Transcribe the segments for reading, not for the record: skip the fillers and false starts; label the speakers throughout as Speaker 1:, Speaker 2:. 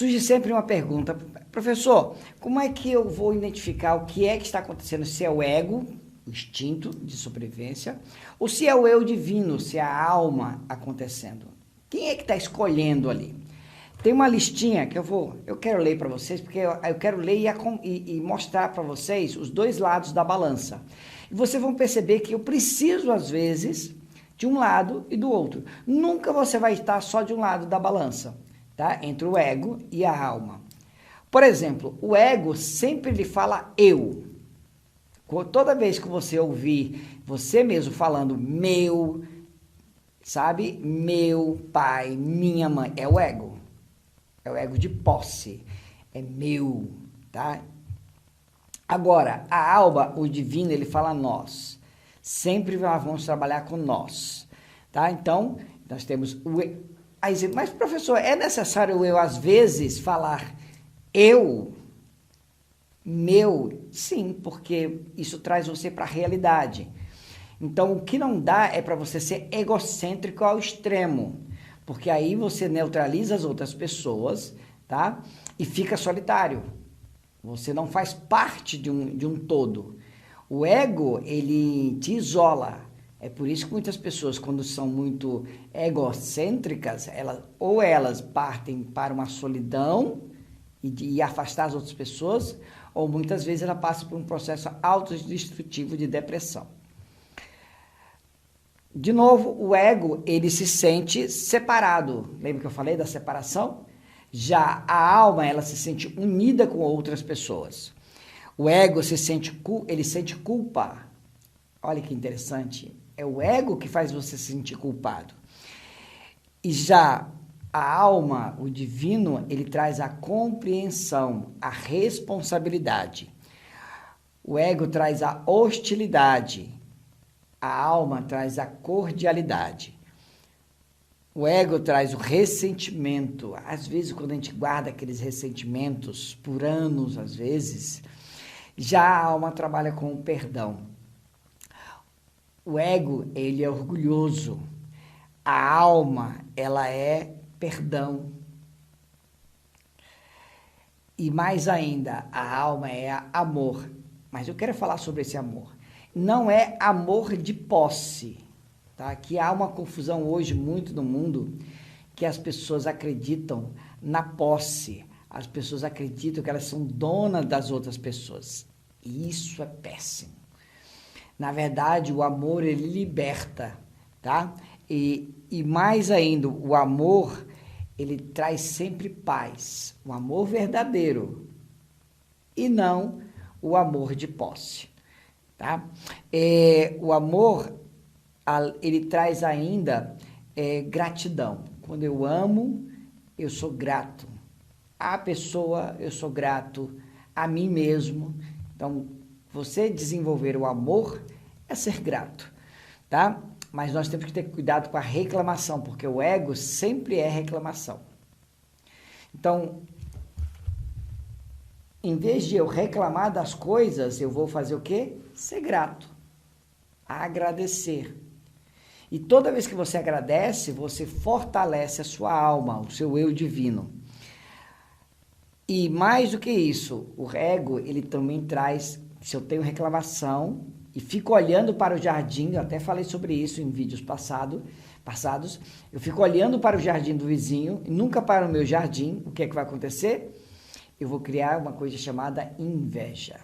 Speaker 1: Surge sempre uma pergunta, professor, como é que eu vou identificar o que é que está acontecendo, se é o ego, o instinto de sobrevivência, ou se é o eu divino, se é a alma acontecendo? Quem é que está escolhendo ali? Tem uma listinha que eu quero ler para vocês, porque eu quero ler e mostrar para vocês os dois lados da balança. E vocês vão perceber que eu preciso, às vezes, de um lado e do outro. Nunca você vai estar só de um lado da balança, tá? Entre o ego e a alma. Por exemplo, o ego sempre lhe fala eu. Toda vez que você ouvir você mesmo falando meu, sabe? Meu pai, minha mãe, é o ego. É o ego de posse. É meu, tá? Agora, a alma, o divino, ele fala nós. Sempre vamos trabalhar com nós, tá? Então, nós temos o... Aí, mas, professor, é necessário eu, às vezes, falar eu, meu? Sim, porque isso traz você para a realidade. Então, o que não dá é para você ser egocêntrico ao extremo, porque aí você neutraliza as outras pessoas, tá? E fica solitário. Você não faz parte de um todo. O ego, ele te isola. É por isso que muitas pessoas, quando são muito egocêntricas, elas partem para uma solidão e afastar as outras pessoas, ou muitas vezes ela passa por um processo autodestrutivo de depressão. De novo, o ego, ele se sente separado. Lembra que eu falei da separação? Já a alma, ela se sente unida com outras pessoas. O ego ele sente culpa. Olha que interessante. É o ego que faz você se sentir culpado. E já a alma, o divino, ele traz a compreensão, a responsabilidade. O ego traz a hostilidade. A alma traz a cordialidade. O ego traz o ressentimento. Às vezes, quando a gente guarda aqueles ressentimentos por anos, às vezes, já a alma trabalha com o perdão. O ego, ele é orgulhoso. A alma, ela é perdão. E mais ainda, a alma é amor. Mas eu quero falar sobre esse amor. Não é amor de posse, tá? Que há uma confusão hoje muito no mundo, que as pessoas acreditam na posse. As pessoas acreditam que elas são donas das outras pessoas. E isso é péssimo. Na verdade, o amor, ele liberta, tá? E mais ainda, o amor, ele traz sempre paz. O amor verdadeiro. E não o amor de posse. Tá? O amor, ele traz ainda gratidão. Quando eu amo, eu sou grato. À pessoa, eu sou grato. A mim mesmo. Então, você desenvolver o amor é ser grato. Tá? Mas nós temos que ter cuidado com a reclamação, porque o ego sempre é reclamação. Então, em vez de eu reclamar das coisas, eu vou fazer o quê? Ser grato. Agradecer. E toda vez que você agradece, você fortalece a sua alma, o seu eu divino. E mais do que isso, o ego, ele também traz, se eu tenho reclamação e fico olhando para o jardim, eu até falei sobre isso em vídeos passados, eu fico olhando para o jardim do vizinho e nunca para o meu jardim, o que é que vai acontecer? Eu vou criar uma coisa chamada inveja.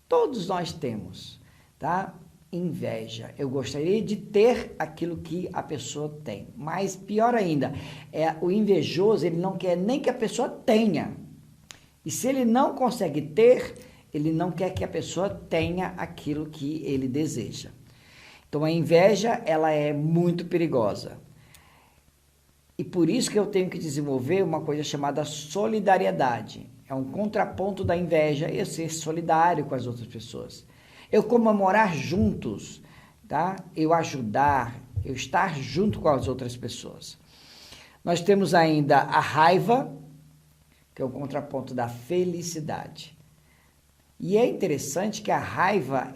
Speaker 1: Todos nós temos, tá? Inveja. Eu gostaria de ter aquilo que a pessoa tem. Mas pior ainda, o invejoso, ele não quer nem que a pessoa tenha. E se ele não consegue ter, ele não quer que a pessoa tenha aquilo que ele deseja. Então a inveja, ela é muito perigosa. E por isso que eu tenho que desenvolver uma coisa chamada solidariedade. É um contraponto da inveja, eu ser solidário com as outras pessoas. Eu comemorar juntos, tá? Eu ajudar, eu estar junto com as outras pessoas. Nós temos ainda a raiva, que é o contraponto da felicidade. E é interessante que a raiva,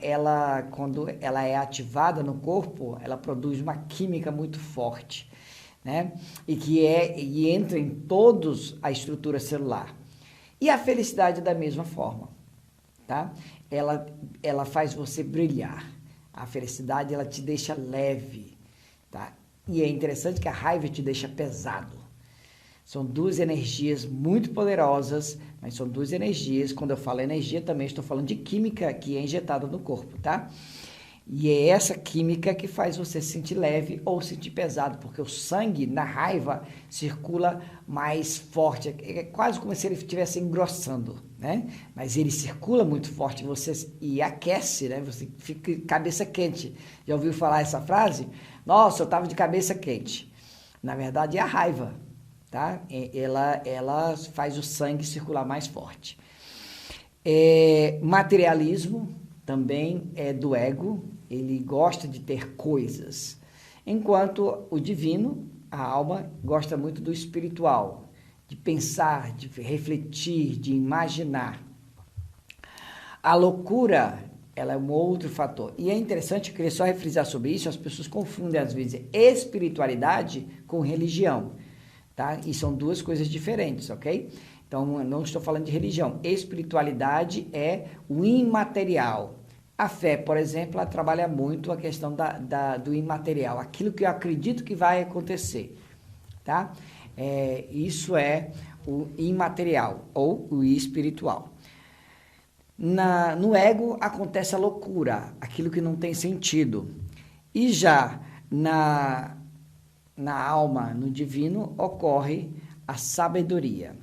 Speaker 1: quando ela é ativada no corpo, ela produz uma química muito forte, né? E entra em todos a estrutura celular. E a felicidade da mesma forma, tá? Ela faz você brilhar. A felicidade, ela te deixa leve, tá? E é interessante que a raiva te deixa pesado. São duas energias muito poderosas, mas são duas energias. Quando eu falo energia, também estou falando de química que é injetada no corpo, tá? E é essa química que faz você se sentir leve ou sentir pesado, porque o sangue, na raiva, circula mais forte. É quase como se ele estivesse engrossando, né? Mas ele circula muito forte e aquece, né? Você fica cabeça quente. Já ouviu falar essa frase? Nossa, eu estava de cabeça quente. Na verdade, é a raiva, tá? Ela faz o sangue circular mais forte. Materialismo também é do ego. Ele gosta de ter coisas, enquanto o divino, a alma, gosta muito do espiritual, de pensar, de refletir, de imaginar. A loucura, ela é um outro fator. E é interessante, eu queria só refrisar sobre isso, as pessoas confundem às vezes espiritualidade com religião, tá? E são duas coisas diferentes, ok? Então, não estou falando de religião. Espiritualidade é o imaterial. A fé, por exemplo, ela trabalha muito a questão do imaterial, aquilo que eu acredito que vai acontecer, tá? Isso é o imaterial ou o espiritual. No ego acontece a loucura, aquilo que não tem sentido. E já na alma, no divino, ocorre a sabedoria,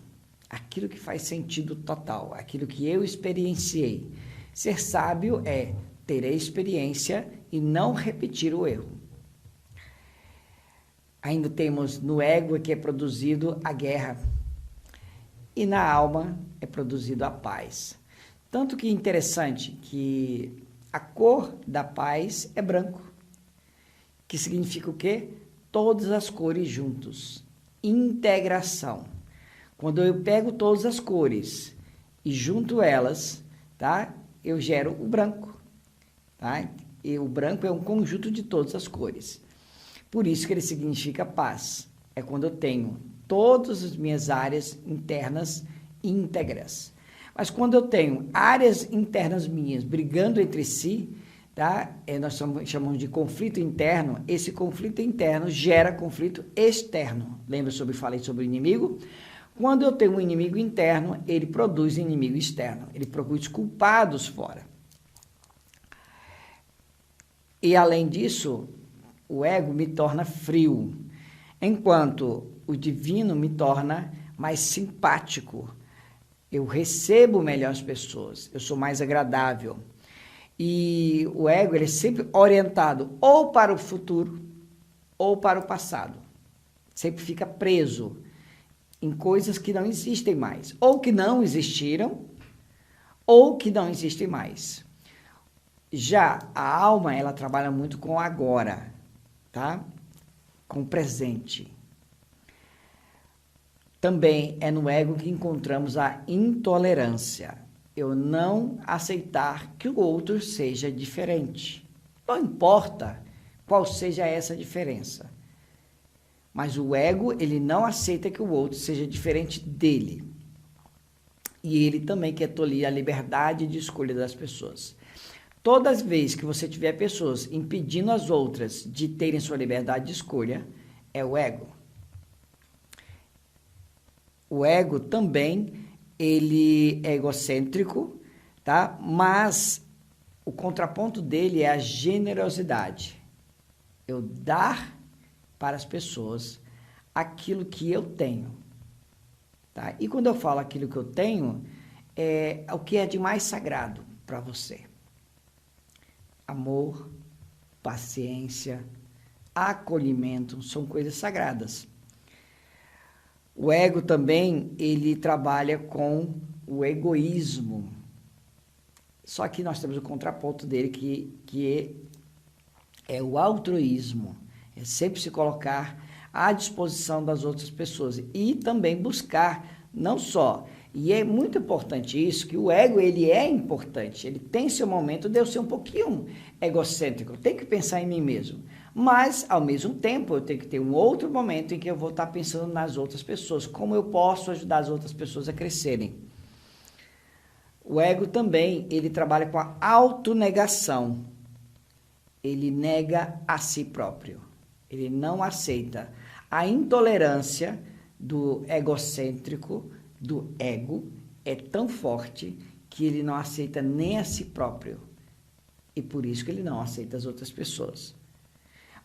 Speaker 1: aquilo que faz sentido total, aquilo que eu experienciei. Ser sábio é ter a experiência e não repetir o erro. Ainda temos no ego que é produzido a guerra e na alma é produzido a paz. Tanto que é interessante que a cor da paz é branco, que significa o quê? Todas as cores juntos. Integração. Quando eu pego todas as cores e junto elas, tá? Eu gero o branco, tá? E o branco é um conjunto de todas as cores. Por isso que ele significa paz. É quando eu tenho todas as minhas áreas internas íntegras. Mas quando eu tenho áreas internas minhas brigando entre si, tá? Nós chamamos de conflito interno. Esse conflito interno gera conflito externo. Lembra falei sobre o inimigo? Quando eu tenho um inimigo interno, ele produz inimigo externo. Ele produz culpados fora. E, além disso, o ego me torna frio, enquanto o divino me torna mais simpático. Eu recebo melhor as pessoas, eu sou mais agradável. E o ego, ele é sempre orientado ou para o futuro ou para o passado. Sempre fica preso em coisas que não existem mais, ou que não existiram, ou que não existem mais. Já a alma, ela trabalha muito com o agora, tá? Com o presente. Também é no ego que encontramos a intolerância. Eu não aceitar que o outro seja diferente. Não importa qual seja essa diferença. Mas o ego, ele não aceita que o outro seja diferente dele. E ele também quer tolir a liberdade de escolha das pessoas. Todas as vezes que você tiver pessoas impedindo as outras de terem sua liberdade de escolha, é o ego. O ego também, ele é egocêntrico, tá? Mas o contraponto dele é a generosidade. Eu dar para as pessoas aquilo que eu tenho, tá? E quando eu falo aquilo que eu tenho, é o que é de mais sagrado para você. Amor, paciência, acolhimento, são coisas sagradas. O ego também, ele trabalha com o egoísmo. Só que nós temos o contraponto dele, que é o altruísmo. É sempre se colocar à disposição das outras pessoas. E também buscar, não só... E é muito importante isso, que o ego, ele é importante. Ele tem seu momento de eu ser um pouquinho egocêntrico. Tem que pensar em mim mesmo. Mas, ao mesmo tempo, eu tenho que ter um outro momento em que eu vou estar pensando nas outras pessoas, como eu posso ajudar as outras pessoas a crescerem. O ego também, ele trabalha com a autonegação. Ele nega a si próprio. Ele não aceita. A intolerância do egocêntrico, do ego, é tão forte que ele não aceita nem a si próprio. E por isso que ele não aceita as outras pessoas.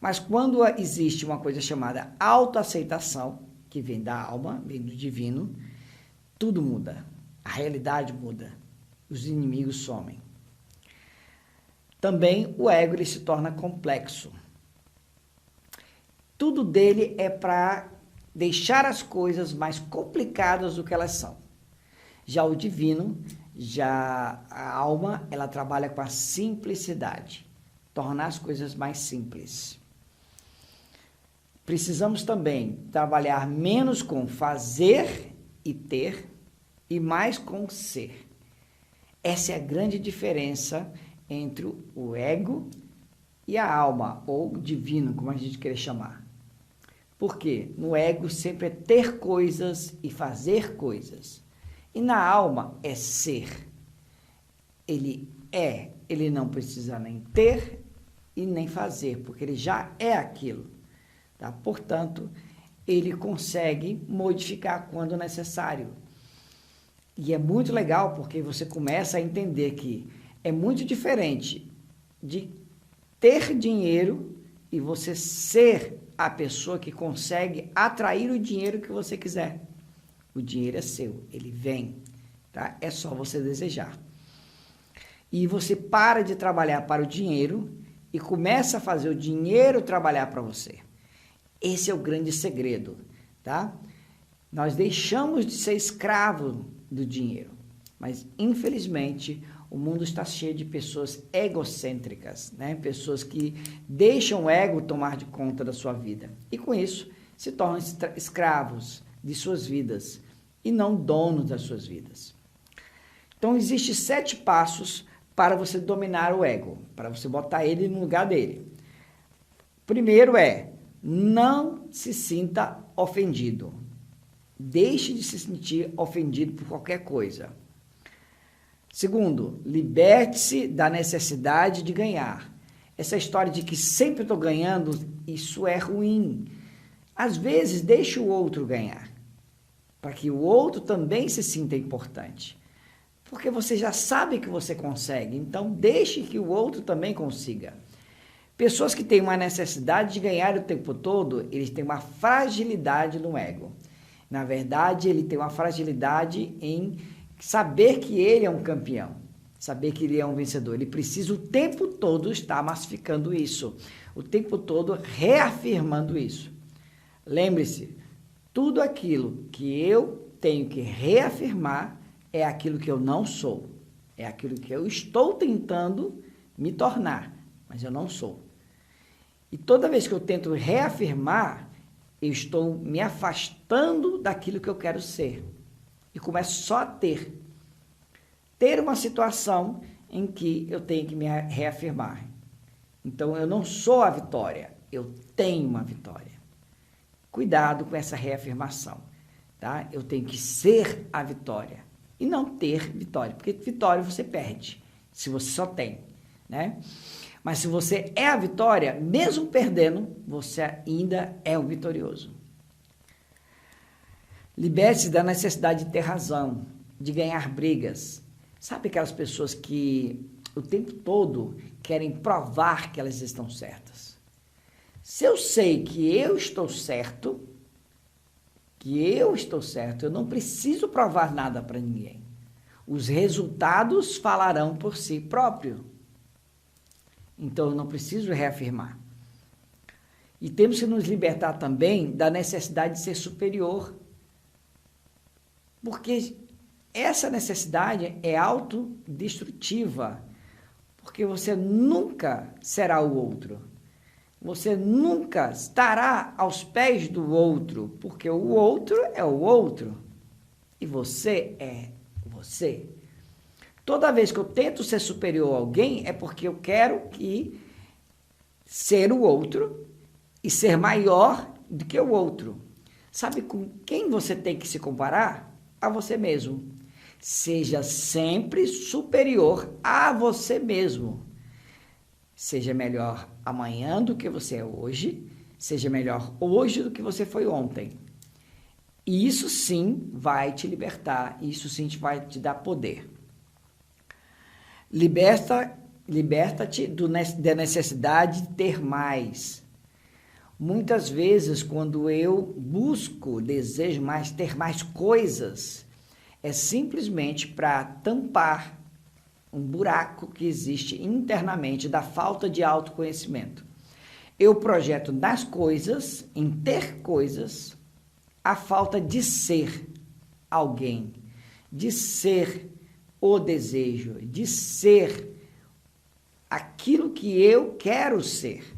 Speaker 1: Mas quando existe uma coisa chamada autoaceitação, que vem da alma, vem do divino, tudo muda. A realidade muda. Os inimigos somem. Também o ego ele se torna complexo. Tudo dele é para deixar as coisas mais complicadas do que elas são. Já o divino, já a alma, ela trabalha com a simplicidade, tornar as coisas mais simples. Precisamos também trabalhar menos com fazer e ter e mais com ser. Essa é a grande diferença entre o ego e a alma, ou divino, como a gente quer chamar. Porque no ego sempre é ter coisas e fazer coisas. E na alma é ser. Ele não precisa nem ter e nem fazer, porque ele já é aquilo. Tá? Portanto, ele consegue modificar quando necessário. E é muito legal porque você começa a entender que é muito diferente de ter dinheiro e você ser a pessoa que consegue atrair o dinheiro que você quiser. O dinheiro é seu, ele vem, tá? É só você desejar. E você para de trabalhar para o dinheiro e começa a fazer o dinheiro trabalhar para você. Esse é o grande segredo, tá? Nós deixamos de ser escravo do dinheiro, mas infelizmente o mundo está cheio de pessoas egocêntricas, né? Pessoas que deixam o ego tomar de conta da sua vida e com isso se tornam escravos de suas vidas e não donos das suas vidas. Então existem 7 passos para você dominar o ego, para você botar ele no lugar dele. Primeiro é: não se sinta ofendido. Deixe de se sentir ofendido por qualquer coisa. Segundo, liberte-se da necessidade de ganhar. Essa história de que sempre estou ganhando, isso é ruim. Às vezes, deixe o outro ganhar, para que o outro também se sinta importante. Porque você já sabe que você consegue, então deixe que o outro também consiga. Pessoas que têm uma necessidade de ganhar o tempo todo, eles têm uma fragilidade no ego. Na verdade, ele tem uma fragilidade em saber que ele é um campeão, saber que ele é um vencedor. Ele precisa o tempo todo estar massificando isso, o tempo todo reafirmando isso. Lembre-se, tudo aquilo que eu tenho que reafirmar é aquilo que eu não sou, é aquilo que eu estou tentando me tornar, mas eu não sou. E toda vez que eu tento reafirmar, eu estou me afastando daquilo que eu quero ser. E começo só a ter uma situação em que eu tenho que me reafirmar. Então, eu não sou a vitória, eu tenho uma vitória. Cuidado com essa reafirmação, tá? Eu tenho que ser a vitória e não ter vitória, porque vitória você perde, se você só tem, né? Mas se você é a vitória, mesmo perdendo, você ainda é o vitorioso. Liberte-se da necessidade de ter razão, de ganhar brigas. Sabe aquelas pessoas que o tempo todo querem provar que elas estão certas? Se eu sei que eu estou certo, eu não preciso provar nada para ninguém. Os resultados falarão por si próprio. Então, eu não preciso reafirmar. E temos que nos libertar também da necessidade de ser superior. Porque essa necessidade é autodestrutiva. Porque você nunca será o outro. Você nunca estará aos pés do outro. Porque o outro é o outro. E você é você. Toda vez que eu tento ser superior a alguém, é porque eu quero que ser o outro e ser maior do que o outro. Sabe com quem você tem que se comparar? A você mesmo. Seja sempre superior a você mesmo. Seja melhor amanhã do que você é hoje, seja melhor hoje do que você foi ontem. E isso sim vai te libertar, isso sim vai te dar poder. Liberta-te da necessidade de ter mais. Muitas vezes, quando eu busco, desejo mais, ter mais coisas, é simplesmente para tampar um buraco que existe internamente da falta de autoconhecimento. Eu projeto nas coisas, em ter coisas, a falta de ser alguém, de ser o desejo, de ser aquilo que eu quero ser.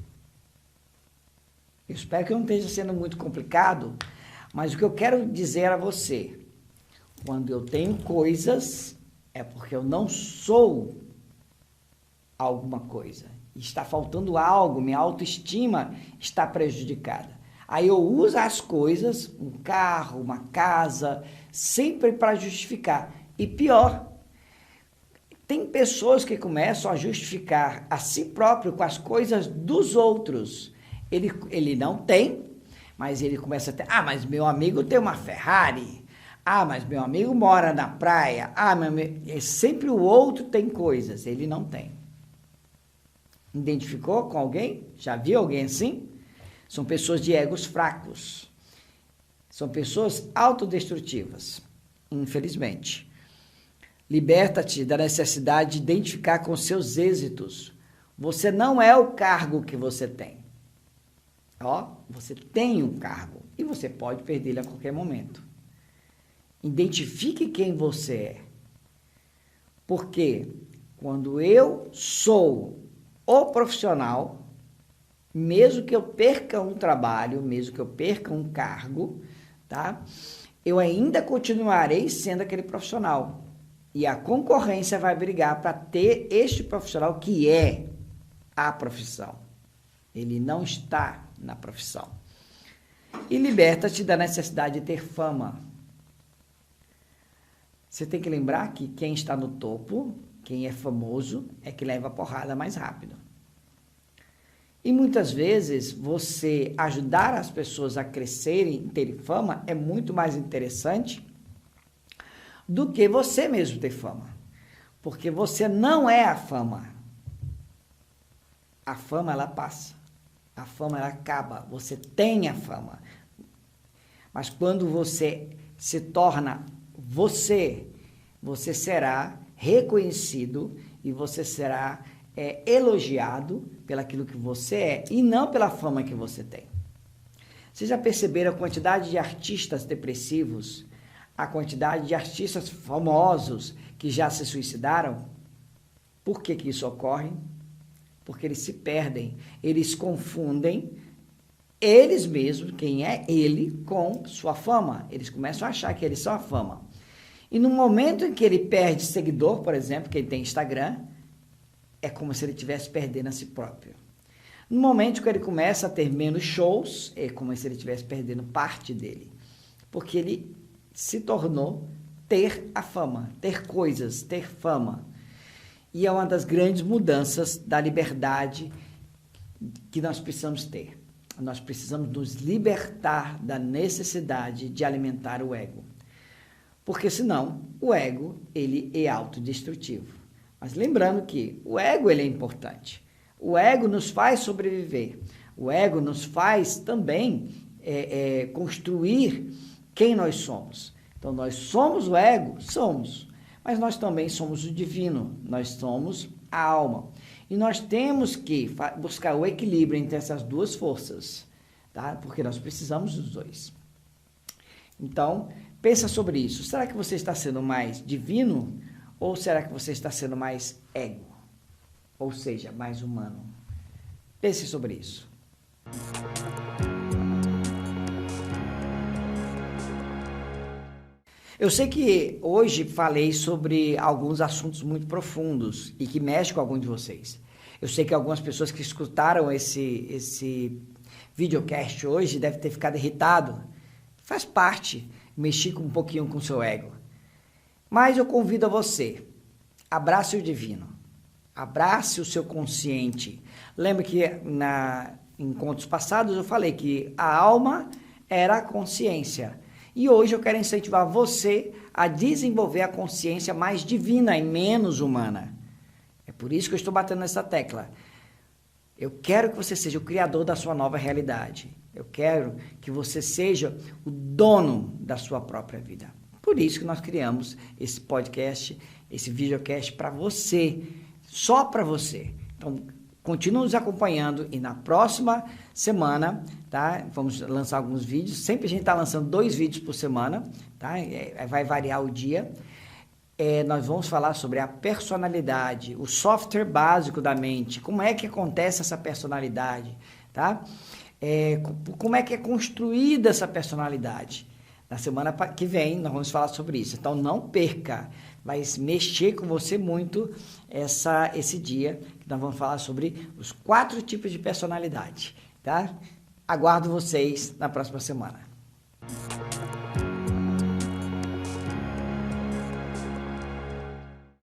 Speaker 1: Eu espero que não esteja sendo muito complicado, mas o que eu quero dizer a você, quando eu tenho coisas, é porque eu não sou alguma coisa. Está faltando algo, minha autoestima está prejudicada. Aí eu uso as coisas, um carro, uma casa, sempre para justificar. E pior, tem pessoas que começam a justificar a si próprio com as coisas dos outros. Ele não tem, mas ele começa a ter, mas meu amigo tem uma Ferrari, mas meu amigo mora na praia, sempre o outro tem coisas, ele não tem. Identificou com alguém? Já viu alguém assim? São pessoas de egos fracos. São pessoas autodestrutivas, infelizmente. Liberta-te da necessidade de identificar com seus êxitos. Você não é o cargo que você tem. Você tem um cargo e você pode perder ele a qualquer momento. Identifique quem você é. Porque quando eu sou o profissional, mesmo que eu perca um trabalho, mesmo que eu perca um cargo, tá? Eu ainda continuarei sendo aquele profissional. E a concorrência vai brigar para ter este profissional que é a profissão. Ele não está na profissão. E liberta-te da necessidade de ter fama. Você tem que lembrar que quem está no topo, quem é famoso, é que leva a porrada mais rápido. E muitas vezes você ajudar as pessoas a crescerem, terem fama, é muito mais interessante do que você mesmo ter fama. Porque você não é a fama. A fama, ela passa. A fama, ela acaba. Você tem a fama. Mas quando você se torna você será reconhecido e você será elogiado pelaquilo que você é e não pela fama que você tem. Vocês já perceberam a quantidade de artistas depressivos, a quantidade de artistas famosos que já se suicidaram? Por que isso ocorre? Porque eles se perdem, eles confundem eles mesmos, quem é ele, com sua fama. Eles começam a achar que eles são a fama. E no momento em que ele perde seguidor, por exemplo, quem tem Instagram, é como se ele estivesse perdendo a si próprio. No momento que ele começa a ter menos shows, é como se ele estivesse perdendo parte dele. Porque ele se tornou ter a fama, ter coisas, ter fama. E é uma das grandes mudanças da liberdade que nós precisamos ter. Nós precisamos nos libertar da necessidade de alimentar o ego. Porque senão o ego, ele é autodestrutivo. Mas lembrando que o ego, ele é importante. O ego nos faz sobreviver. O ego nos faz também construir quem nós somos. Então, nós somos o ego? Somos. Mas nós também somos o divino. Nós somos a alma. E nós temos que buscar o equilíbrio entre essas duas forças, tá? Porque nós precisamos dos dois. Então, pensa sobre isso. Será que você está sendo mais divino ou será que você está sendo mais ego? Ou seja, mais humano? Pense sobre isso. Eu sei que hoje falei sobre alguns assuntos muito profundos e que mexem com alguns de vocês. Eu sei que algumas pessoas que escutaram esse videocast hoje devem ter ficado irritado. Faz parte mexer um pouquinho com o seu ego. Mas eu convido a você, abrace o divino, abrace o seu consciente. Lembra que em encontros passados eu falei que a alma era a consciência. E hoje eu quero incentivar você a desenvolver a consciência mais divina e menos humana. É por isso que eu estou batendo nessa tecla. Eu quero que você seja o criador da sua nova realidade. Eu quero que você seja o dono da sua própria vida. Por isso que nós criamos esse podcast, esse videocast para você, só para você. Então, continue nos acompanhando e na próxima semana, tá? Vamos lançar alguns vídeos. Sempre a gente está lançando 2 vídeos por semana, tá? Vai variar o dia. Nós vamos falar sobre a personalidade, o software básico da mente, como é que acontece essa personalidade, tá? Como é que é construída essa personalidade. Na semana que vem nós vamos falar sobre isso, então não perca, vai mexer com você muito esse dia, que nós vamos falar sobre os 4 tipos de personalidade, tá? Aguardo vocês na próxima semana.